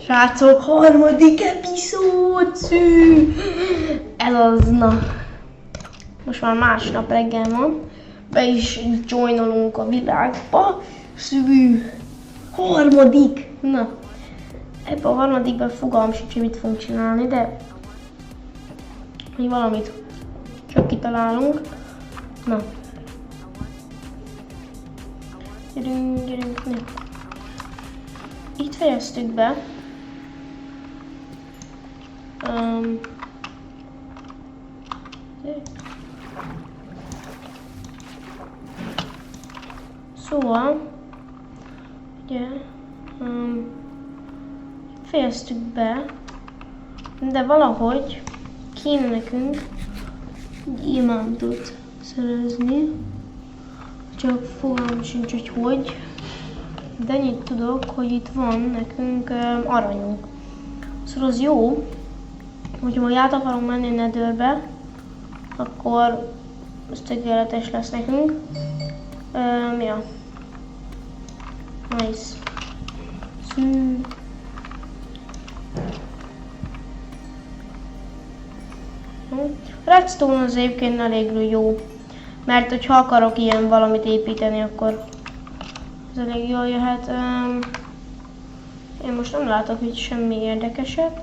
Srácok, harmadik epizód! Szű! Ez az, na. Most már másnap reggel van. Be is joinolunk a világba. Szű! Harmadik! Na. Ebben a harmadikban fogalmam sincs, hogy mit fogunk csinálni, de... hogy valamit csak kitalálunk. Na. Gyerünk. Itt fejeztük be. Szóval, ugye, fejeztük be, de valahogy kéne nekünk gyémántot szerezni, csak fogalmam sincs, hogy, de ennyit tudok, hogy itt van nekünk aranyunk. Szóval az jó, hogyha majd át akarunk menni a Netherbe, akkor ez tökéletes lesz nekünk. Ja. Nice. Szű. Redstone az egyébként elég jó, mert hogyha akarok ilyen valamit építeni, akkor ez elég jól jöhet. Én most nem látok itt semmi érdekeset,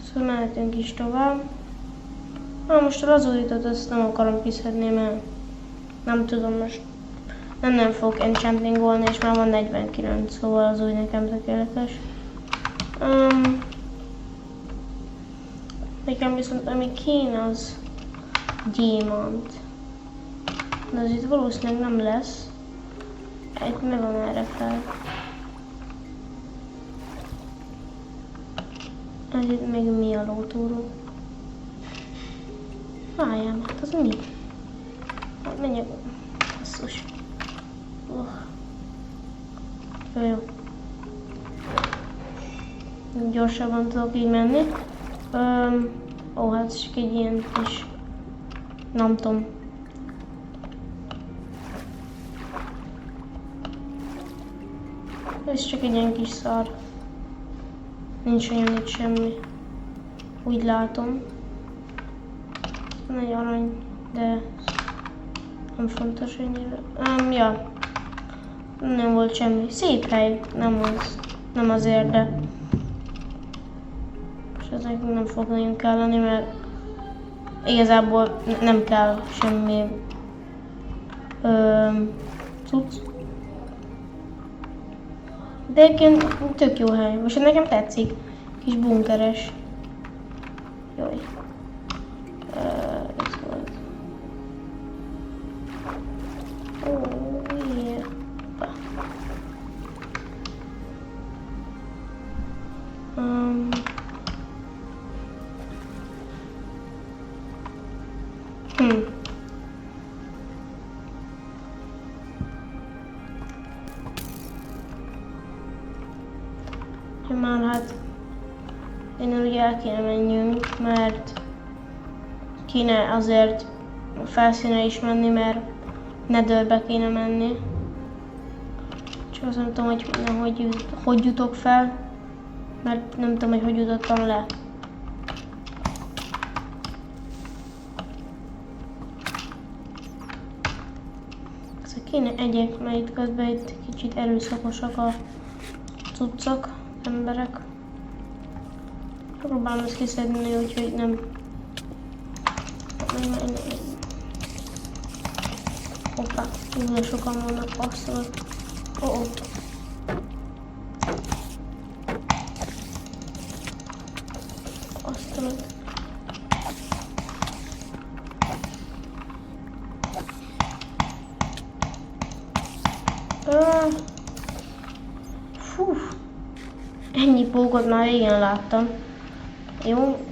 szóval mehetünk is tovább. Most a lazúrítót azt nem akarom kiszedni, mert nem tudom, most nem fogok enchantingolni, és már van 49, szóval az úgy nekem tökéletes. Nekem viszont ami kéne, az gyémánt. De az itt valószínűleg nem lesz. Itt mi van erre fel? Ez itt még mi a lótúró? Várjál, hát az mi? Hát menjek. Basszus. Jó. Gyorsabban tudok így menni. Hát csak egy ilyen kis... nem tudom. Ez csak egy ilyen kis szar. Nincs olyan itt semmi. Úgy látom. Van egy arany, de nem fontos ennyire. Ja. Nem volt semmi. Szép hely. Nem azért, de... és ez nekünk nem fog nagyon kelleni, mert igazából nem kell semmi cucc. De egyébként tök jó hely. Most nekem tetszik. Kis bunkeres. Jaj. Ez volt. Yeah. Már hát innen ugye el kéne menjünk, mert kéne azért a felszínre is menni, mert Netherbe kéne menni. Csak azt nem tudom, hogy jutok fel, mert nem tudom, hogy jutottam le. Szóval kéne egyek, mert itt közben itt kicsit erőszakosak a cuccok, emberek. Próbálom ezt kiszedni, úgyhogy nem. Hoppá, nagyon sokan vannak, passzolok. Passzolok. Fú. Ennyi pókot már régen láttam. Jó.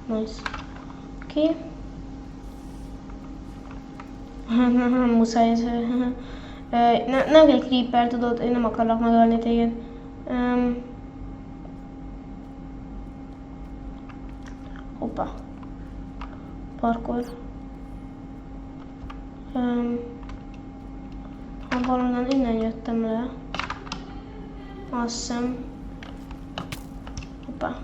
Nice. Oké. Nem muszáj ez. Nem egy creeper, tudod, én nem akarlak megölni téged. Hoppá. Parkour. valonnan innen jöttem le. Azt hiszem. Hoppá.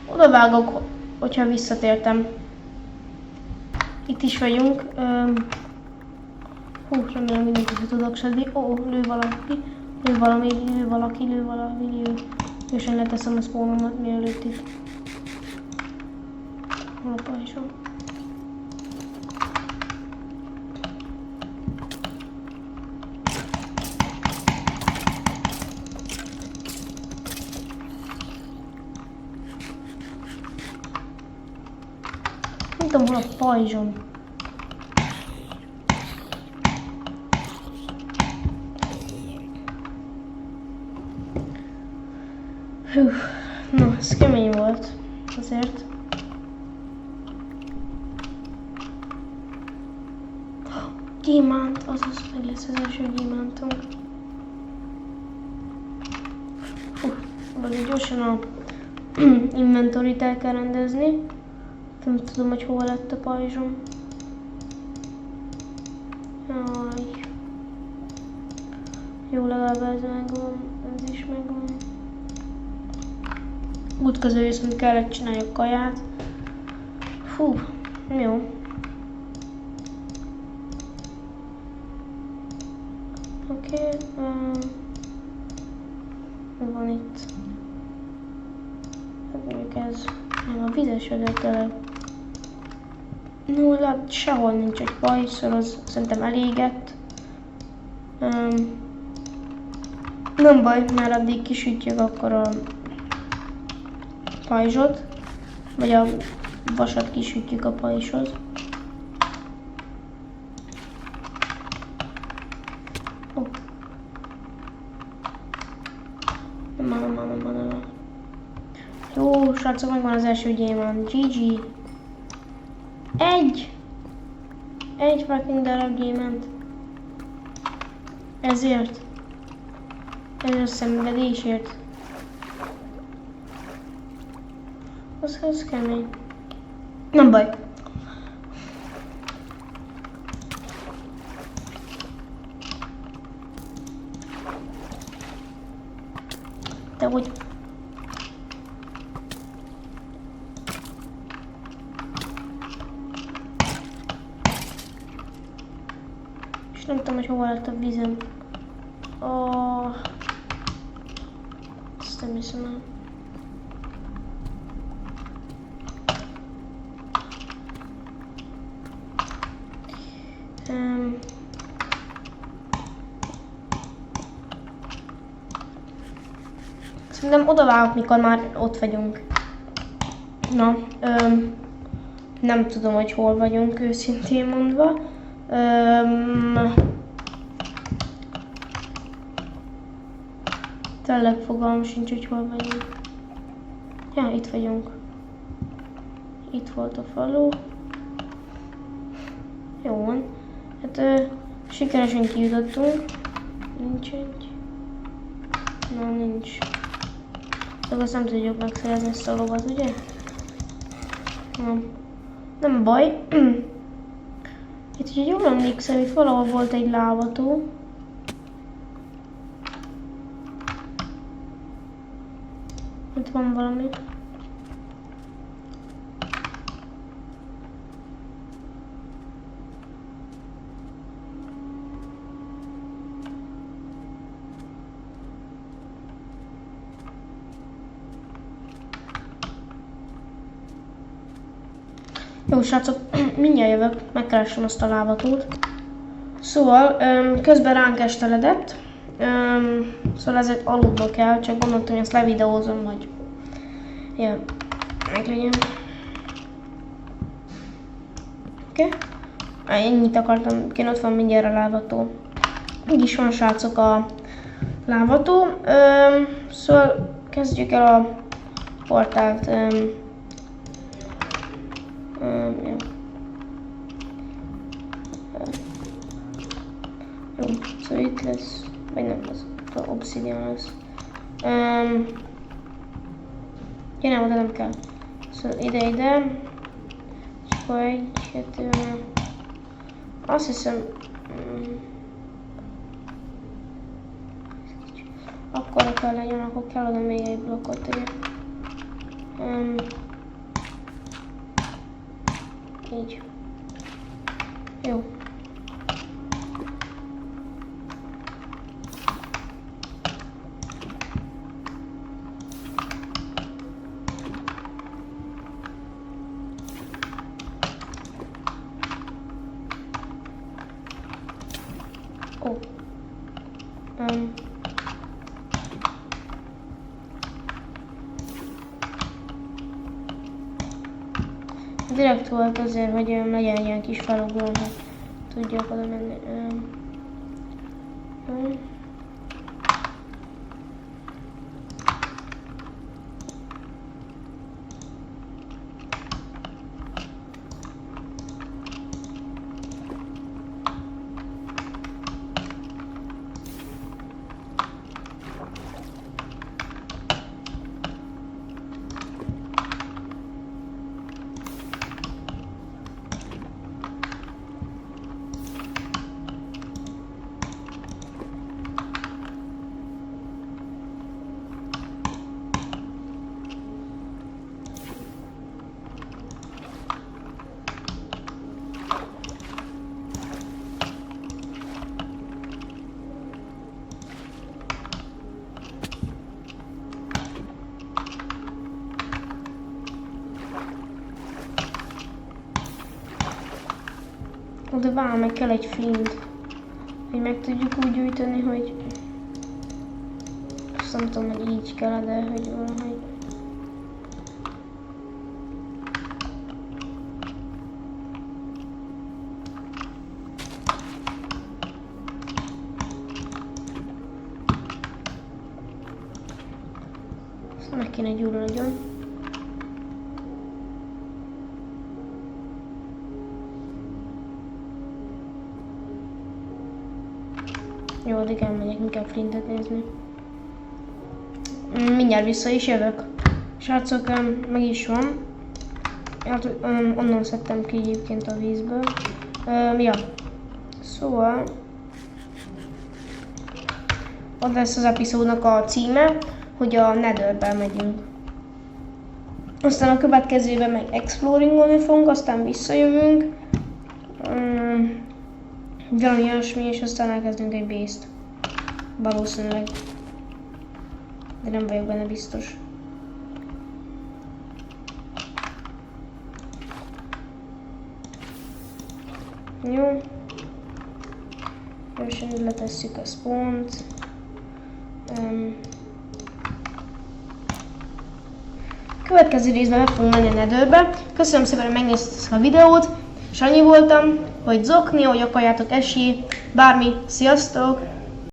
Oda vágok, hogyha visszatértem. Itt is vagyunk. Remélem mindenkit tudok szedni. Lő valaki. Lő valaki. Gyorsan leteszem a spawnomat, mielőtt itt. Hol a pajzsom? Nem tudom, hol a pajzsom. Na, ez kemény volt, azért. Gyémánt, azaz meg lesz az első gyémántunk. Vagy gyorsan a inventoryt el kell rendezni. Nem tudom, hogy hol lett a pajzsom. Jaj. Jó, legalább ez megvan, ez is megvan. Útközben viszont kellett csináljak kaját. Fú, jó. Oké, mi van itt? Hát mondjuk ez nem a vizes tele. No, lát, sehol nincs egy pajzs, szóval az szerintem elégett. Nem baj, mert addig kisütjük akkor a pajzsot, vagy a vasat kisütjük a pajzshoz. Jó, srácok, megvan az első gyémánt. GG. Egy fucking darab gyémánt. Ezért. Ez a szenvedésért. Az kemény. Nem baj. Te úgy. És nem tudom, hogy hova lett a vízem. Ezt nem hiszem el. Szerintem oda vágok, mikor már ott vagyunk. Na, nem tudom, hogy hol vagyunk, őszintén mondva. Tényleg fogalmam sincs, hogy hol vagyunk. Ja, itt vagyunk. Itt volt a falu. Jó van. Hát sikeresen kijutottunk. Nincs egy. Na, nincs. De azt nem tudjuk megszerezni ezt a lovat, ugye? Nem baj. Itt, hogyha jól emlékszem, itt valahol volt egy lávató. Itt van valami. Jó, srácok, mindjárt jövök, megkeresem azt a lávatót. Szóval, közben ránk esteledett. Szóval ezért aludba kell, csak gondoltam, hogy ezt levideózom, hogy ja, meglegyen. Oké. Ennyit akartam, ott van mindjárt a lávató. Így is van, srácok, a lávató. Szóval kezdjük el a portált. Ja. Jó, szóval itt lesz Vagy nem, az obsidian lesz. Ja nem, oda nem kell. Szóval ide. És akkor egy, kettő, azt hiszem... Akkora kell legyen, akkor kell oda még egy blokkot tegyek. Így. Jó. Ó. Direkt volt azért, hogy legyen ilyen kis felugró, hogy tudjak oda menni. De vár, meg kell egy flint, hogy meg tudjuk úgy gyűjteni, hogy... Azt nem tudom, hogy így kell, de hogy valahogy... Azt meg kéne gyúrni. Jó, addig elmegyek inkább flintet nézni. Mindjárt vissza is jövök. Srácok, meg is van. Hát, onnan szedtem ki egyébként a vízből. Ja. Szóval... Ott lesz az epizódnak a címe, hogy a Netherbe megyünk. Aztán a következőben meg exploringolni fogunk, aztán visszajövünk. Valami olyasmi, és aztán elkezdünk egy base-t. Valószínűleg. De nem vagyok benne biztos. Jó. Gyorsan így letesszük a spawnt. Következő részben meg fogunk menni a Netherbe. Köszönöm szépen, hogy megnéztetek a videót. És annyi voltam, hogy zokni, hogy akarjátok esély, bármi. Sziasztok!